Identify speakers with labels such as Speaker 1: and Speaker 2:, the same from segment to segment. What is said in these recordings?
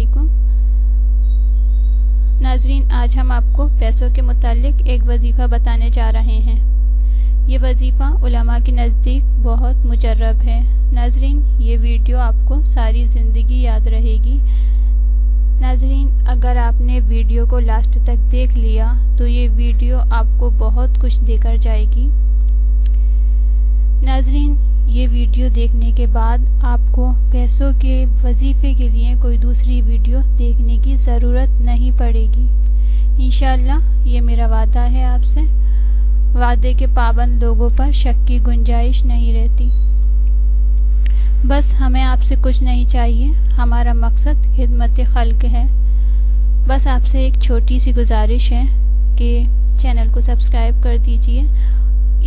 Speaker 1: علیکم ناظرین، آج ہم آپ کو پیسوں کے متعلق ایک وظیفہ بتانے جا رہے ہیں۔ یہ وظیفہ علماء کے نزدیک بہت مجرب ہے۔ ناظرین، یہ ویڈیو آپ کو ساری زندگی یاد رہے گی۔ ناظرین، اگر آپ نے ویڈیو کو لاسٹ تک دیکھ لیا تو یہ ویڈیو آپ کو بہت کچھ دے کر جائے گی۔ ناظرین، یہ ویڈیو دیکھنے کے بعد آپ کو پیسوں کے وظیفے کے لیے کوئی دوسری ویڈیو دیکھنے کی ضرورت نہیں پڑے گی۔ انشاءاللہ یہ میرا وعدہ ہے آپ سے۔ وعدے کے پابند لوگوں پر شک کی گنجائش نہیں رہتی۔ بس ہمیں آپ سے کچھ نہیں چاہیے، ہمارا مقصد خدمت خلق ہے۔ بس آپ سے ایک چھوٹی سی گزارش ہے کہ چینل کو سبسکرائب کر دیجئے۔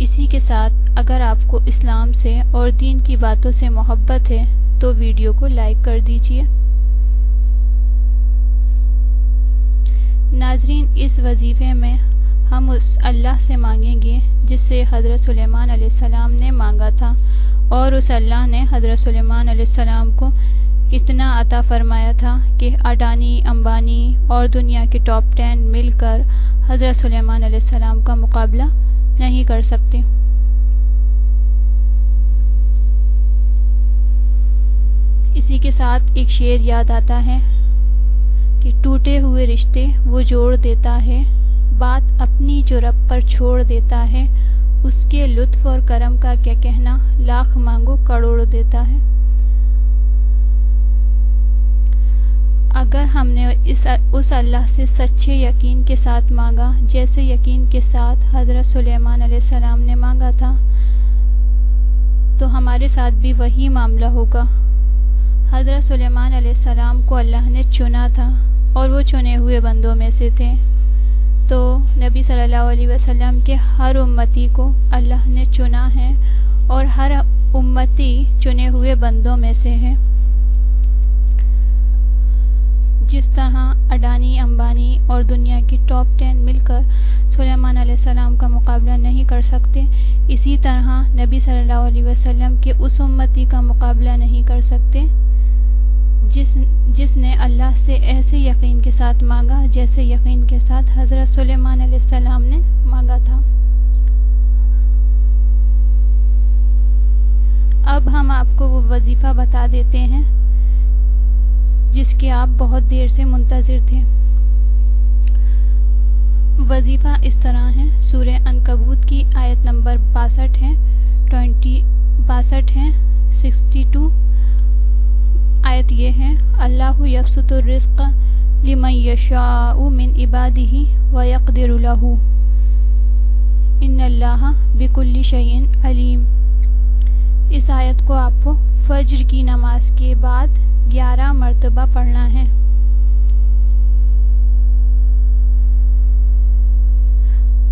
Speaker 1: اسی کے ساتھ اگر آپ کو اسلام سے اور دین کی باتوں سے محبت ہے تو ویڈیو کو لائک کر دیجئے۔ ناظرین، اس وظیفے میں ہم اس اللہ سے مانگیں گے جس سے حضرت سلیمان علیہ السلام نے مانگا تھا، اور اس اللہ نے حضرت سلیمان علیہ السلام کو اتنا عطا فرمایا تھا کہ اڈانی، امبانی اور دنیا کے ٹاپ 10 مل کر حضرت سلیمان علیہ السلام کا مقابلہ نہیں کر سکتے۔ اسی کے ساتھ ایک شعر یاد آتا ہے کہ ٹوٹے ہوئے رشتے وہ جوڑ دیتا ہے، بات اپنی جو رب پر چھوڑ دیتا ہے، اس کے لطف اور کرم کا کیا کہنا، لاکھ مانگو کروڑ دیتا ہے۔ اگر ہم نے اس اللہ سے سچے یقین کے ساتھ مانگا جیسے یقین کے ساتھ حضرت سلیمان علیہ السلام نے مانگا تھا، تو ہمارے ساتھ بھی وہی معاملہ ہوگا۔ حضرت سلیمان علیہ السلام کو اللہ نے چنا تھا اور وہ چنے ہوئے بندوں میں سے تھے، تو نبی صلی اللہ علیہ وسلم کے ہر امتی کو اللہ نے چنا ہے اور ہر امتی چنے ہوئے بندوں میں سے ہے۔ جس طرح اڈانی، امبانی اور دنیا کی ٹاپ 10 مل کر سلیمان علیہ السلام کا مقابلہ نہیں کر سکتے، اسی طرح نبی صلی اللہ علیہ وسلم کے اس امتی کا مقابلہ نہیں کر سکتے جس نے اللہ سے ایسے یقین کے ساتھ مانگا جیسے یقین کے ساتھ حضرت سلیمان علیہ السلام نے مانگا تھا۔ اب ہم آپ کو وہ وظیفہ بتا دیتے ہیں جس کے آپ بہت دیر سے منتظر تھے۔ وظیفہ اس طرح ہے، سورہ عنکبوت کی آیت نمبر 62 ہے، 62 آیت یہ ہے، اللہ یبسط الرزق لمن یشاء من عبادہ ویقدر لہ ان اللہ بکل شیء علیم۔ اس آیت کو آپ کو فجر کی نماز کے بعد 11 مرتبہ پڑھنا ہے۔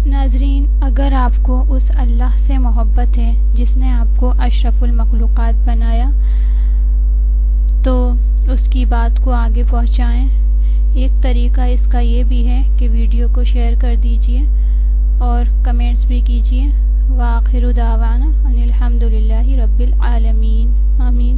Speaker 1: ناظرین، اگر آپ کو اس اللہ سے محبت ہے جس نے آپ کو اشرف المخلوقات بنایا تو اس کی بات کو آگے پہنچائیں۔ ایک طریقہ اس کا یہ بھی ہے کہ ویڈیو کو شیئر کر دیجئے اور کمنٹس بھی کیجئے۔ وآخر دعوانا ان الحمد للہ رب العالمین، آمین۔